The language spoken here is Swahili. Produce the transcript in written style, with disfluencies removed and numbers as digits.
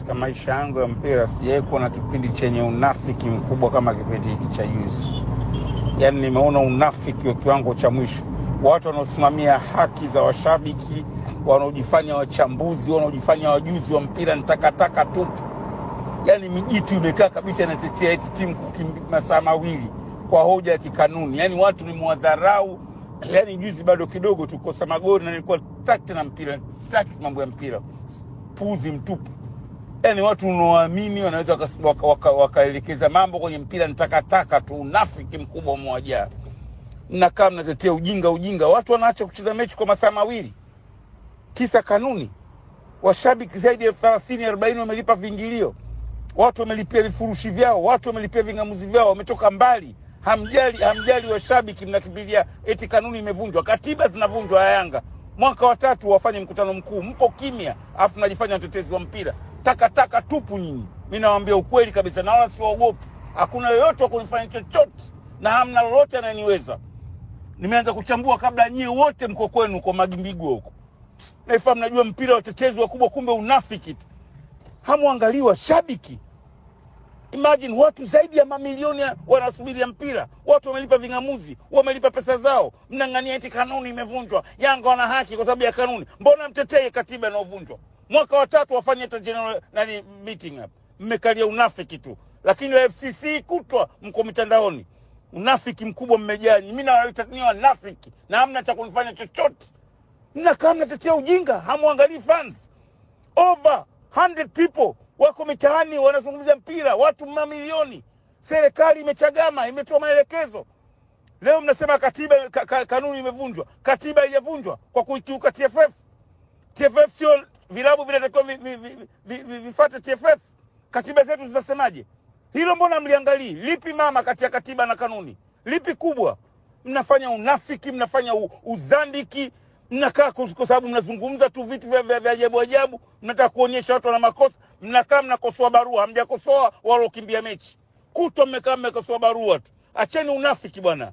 katika maisha yangu ya mpira sijawahi kuona kipindi chenye unafiki mkubwa kama kipindi hiki cha juzi. Yaani nimeona unafiki wa kiwango cha mwisho. Watu wanaosimamia haki za washabiki, wanaojifanya wachambuzi, wanaojifanya wajuzi wa mpira ni takataka tupu. Yaani mijitu imekaa kabisa inatetea eti timu kukimbia masaa mawili kwa hoja ya kikanuni. Yaani watu ni mwadharau. Yaani juzi bado kidogo tukosa magoli na nilikuwa sitaki na mpira, sitaki mambo ya mpira. Puzi mtupu. Yaani watu unaoamini wanaweza wakaelekeza mambo kwenye mpira ni takataka tu, unafiki mkubwa umewajaa. Mnakaa mnatetea ujinga. Watu wanaacha kucheza mechi kwa masaa mawili kisa kanuni. Washabiki zaidi ya 30-40 wamelipa vingilio. Watu wamelipia vifurushi vyao, watu wamelipia vingamuzi vyao, wametoka mbali. Hamjali washabiki, mnakimbilia eti kanuni imevunjwa. Katiba zinavunjwa ya Yanga. Mwaka wa 3 wafanye mkutano mkuu, mpo kimya, afu mnajifanya watetezi wa mpira. Takataka tupu nyinyi. Mimi nawaambia ukweli kabisa na wala siwaogopi. Hakuna yoyote wa kunifanya chochote na hamna lolote ananiweza. Nimeanza kuchambua kabla nyie wote mko kwenu kwa Magimbigo huko. Naifahamu najua mpira watetezi wakubwa, kumbe unafiki tu. Hamuangalii washabiki. Imagine watu zaidi ya mamilioni wanasubiri mpira. Watu wamelipa vingamuzi, wamelipa pesa zao. Mnang'ania eti kanuni imevunjwa. Yanga wana haki kwa sababu ya kanuni. Mbona mtetee katiba inayovunjwa? Mwaka wa 3 wafanye hata general meeting hapa. Mmekalia unafiki tu. Lakini la FCC kutwa mko mitandaoni. Unafiki mkubwa mmejaa. Mimi nawaita ni wanafiki na hamna cha kunifanya chochote. Mnakaa mnatetea ujinga, hamuangalii fans. Over 100 people wako mitaani wanazungumzia mpira, watu mamilioni. Serikali imechagama, imetoa maelekezo. Leo mnasema katiba kanuni imevunjwa. Katiba haijavunjwa kwa kuikiuka TFF. TFF sio vilabu vinatakiwa vifuate TFF. Katiba zetu zinasemaje? Hilo mbona mliangalii? Lipi mama kati ya katiba na kanuni? Lipi kubwa? Mnafanya unafiki, mnafanya uzandiki, mnakaa kwa sababu mnazungumza tu vitu vya ajabu. Mnataka kuonyesha watu wana makosa. Mnakaa mnakosoa barua, hamjakosoa wala ukimbia mechi. Kutwa mmekaa mmekosoa barua tu. Acheni unafiki bwana.